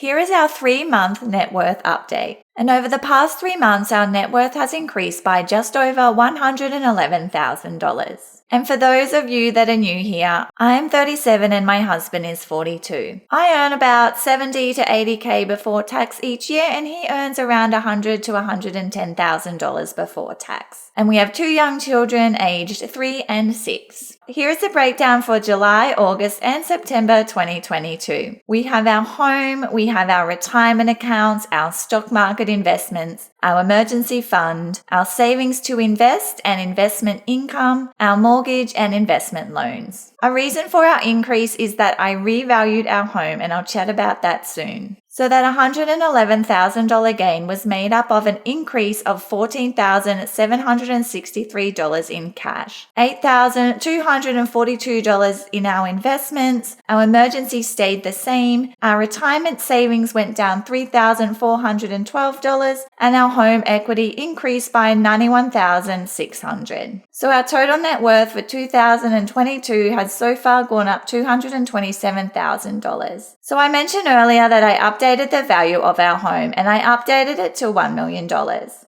Here is our 3-month net worth update. And over the past 3 months, our net worth has increased by just over $111,000. And for those of you that are new here, I am 37 and my husband is 42. I earn about 70 to 80K before tax each year, and he earns around $100 to $110,000 before tax. And we have 2 young children aged 3 and 6. Here is the breakdown for July, August, and September 2022. We have our home, we have our retirement accounts, our stock market investments, our emergency fund, our savings to invest and investment income, our mortgage and investment loans. A reason for our increase is that I revalued our home, and I'll chat about that soon. So that $111,000 gain was made up of an increase of $14,763 in cash, $8,242 in our investments, our emergency stayed the same, our retirement savings went down $3,412, and our home equity increased by $91,600. So our total net worth for 2022 has so far gone up $227,000. So I mentioned earlier that I updated the value of our home, and I updated it to $1 million.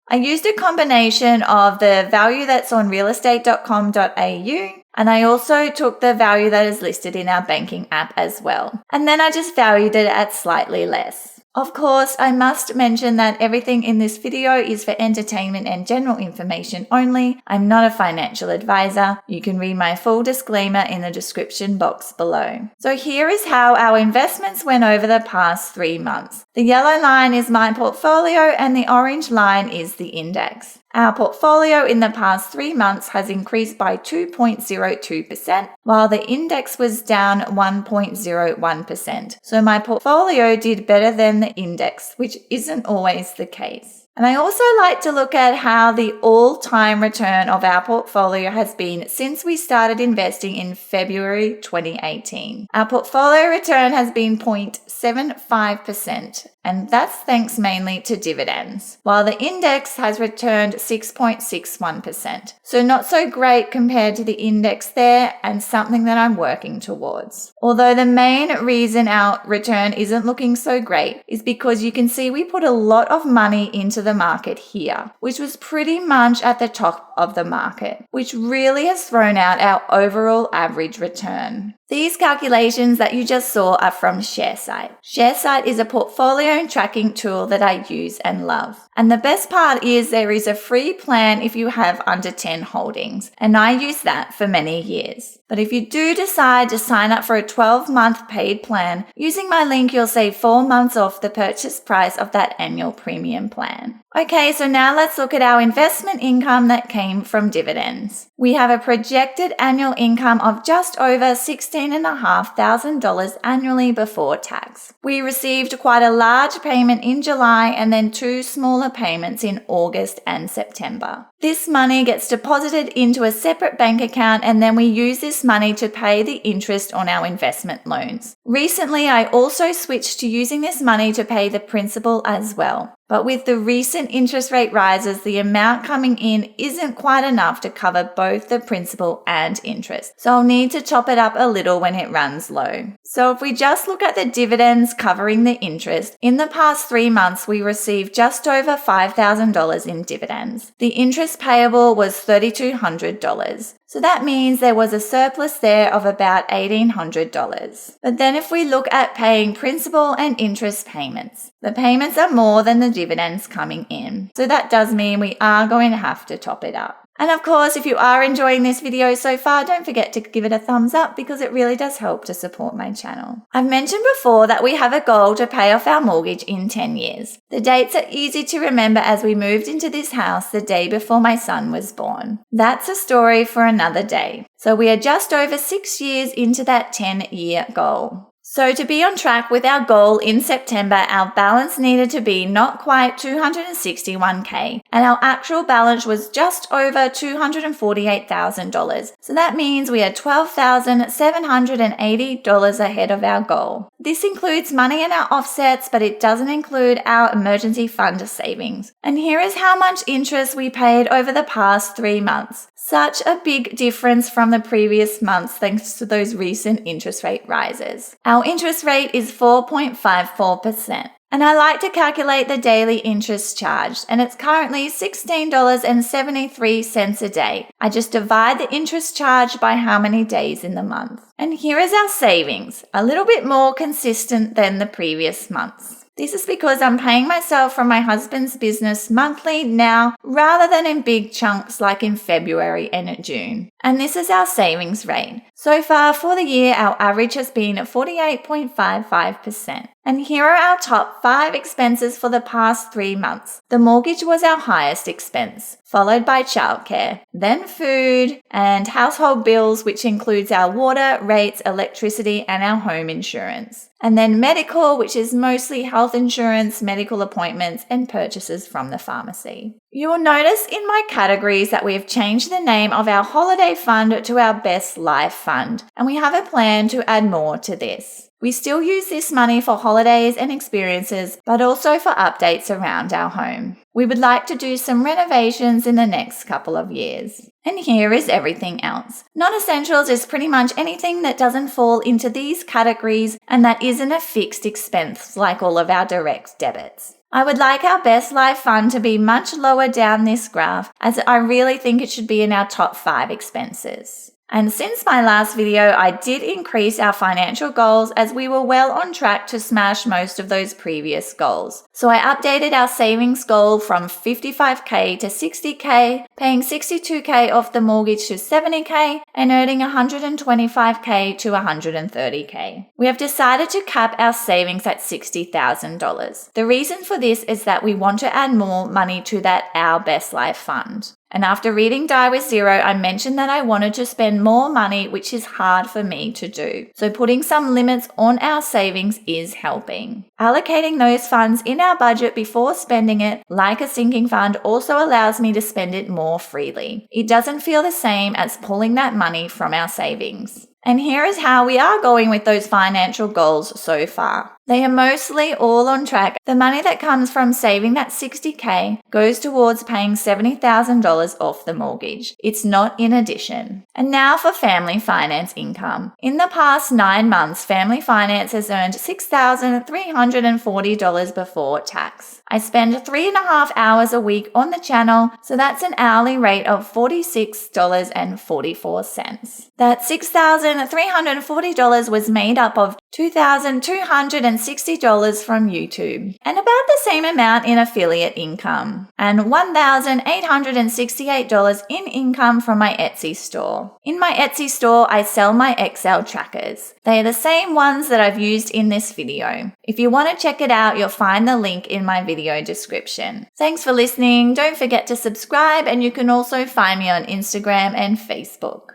I used a combination of the value that's on realestate.com.au, and I also took the value that is listed in our banking app as well. And then I just valued it at slightly less. Of course, I must mention that everything in this video is for entertainment and general information only. I'm not a financial advisor. You can read my full disclaimer in the description box below. So here is how our investments went over the past 3 months. The yellow line is my portfolio and the orange line is the index. Our portfolio in the past 3 months has increased by 2.02%, while the index was down 1.01%. So my portfolio did better than the index, which isn't always the case. And I also like to look at how the all-time return of our portfolio has been since we started investing in February 2018. Our portfolio return has been 0.75%, and that's thanks mainly to dividends, while the index has returned 6.61%. So not so great compared to the index there, and something that I'm working towards. Although the main reason our return isn't looking so great is because you can see we put a lot of money into the market here, which was pretty much at the top of the market, which really has thrown out our overall average return. These calculations that you just saw are from ShareSite. ShareSite is a portfolio tracking tool that I use and love. And the best part is there is a free plan if you have under 10 holdings, and I use that for many years. But if you do decide to sign up for a 12-month paid plan, using my link you'll save 4 months off the purchase price of that annual premium plan. Okay, so now let's look at our investment income that came from dividends. We have a projected annual income of just over $16,500 annually before tax. We received quite a large payment in July and then 2 smaller payments in August and September. This money gets deposited into a separate bank account, and then we use this money to pay the interest on our investment loans. Recently, I also switched to using this money to pay the principal as well. But with the recent interest rate rises, the amount coming in isn't quite enough to cover both the principal and interest. So I'll need to top it up a little when it runs low. So if we just look at the dividends covering the interest, in the past 3 months, we received just over $5,000 in dividends. The interest payable was $3,200. So that means there was a surplus there of about $1,800. But then if we look at paying principal and interest payments, the payments are more than the dividends coming in. So that does mean we are going to have to top it up. And of course, if you are enjoying this video so far, don't forget to give it a thumbs up because it really does help to support my channel. I've mentioned before that we have a goal to pay off our mortgage in 10 years. The dates are easy to remember as we moved into this house the day before my son was born. That's a story for another day. So we are just over 6 years into that 10-year goal. So to be on track with our goal in September, our balance needed to be not quite $261K, and our actual balance was just over $248,000. So that means we are $12,780 ahead of our goal. This includes money in our offsets, but it doesn't include our emergency fund savings. And here is how much interest we paid over the past 3 months. Such a big difference from the previous months thanks to those recent interest rate rises. Our interest rate is 4.54%. And I like to calculate the daily interest charged, and it's currently $16.73 a day. I just divide the interest charged by how many days in the month. And here is our savings, a little bit more consistent than the previous months. This is because I'm paying myself from my husband's business monthly now rather than in big chunks like in February and June. And this is our savings rate. So far for the year, our average has been 48.55%. And here are our top 5 expenses for the past 3 months. The mortgage was our highest expense, followed by childcare, then food and household bills, which includes our water, rates, electricity, and our home insurance. And then medical, which is mostly health insurance, medical appointments, and purchases from the pharmacy. You will notice in my categories that we have changed the name of our holiday fund to our Best Life Fund, and we have a plan to add more to this. We still use this money for holidays and experiences, but also for updates around our home. We would like to do some renovations in the next couple of years. And here is everything else. Non-essentials is pretty much anything that doesn't fall into these categories and that isn't a fixed expense like all of our direct debits. I would like our Best Life Fund to be much lower down this graph, as I really think it should be in our top 5 expenses. And since my last video, I did increase our financial goals as we were well on track to smash most of those previous goals. So I updated our savings goal from 55k to 60k, paying 62k off the mortgage to 70k, and earning 125k to 130k. We have decided to cap our savings at $60,000. The reason for this is that we want to add more money to that Our Best Life Fund. And after reading Die with Zero, I mentioned that I wanted to spend more money, which is hard for me to do. So putting some limits on our savings is helping. Allocating those funds in our budget before spending it, like a sinking fund, also allows me to spend it more freely. It doesn't feel the same as pulling that money from our savings. And here is how we are going with those financial goals so far. They are mostly all on track. The money that comes from saving that 60k goes towards paying $70,000 off the mortgage. It's not in addition. And now for family finance income. In the past 9 months, family finance has earned $6,340 before tax. I spend 3.5 hours a week on the channel, so that's an hourly rate of $46.44. That $6,340 was made up of $2,260 from YouTube, and about the same amount in affiliate income, and $1,868 in income from my Etsy store. In my Etsy store, I sell my Excel trackers. They are the same ones that I've used in this video. If you want to check it out, you'll find the link in my video description. Thanks for listening. Don't forget to subscribe, and you can also find me on Instagram and Facebook.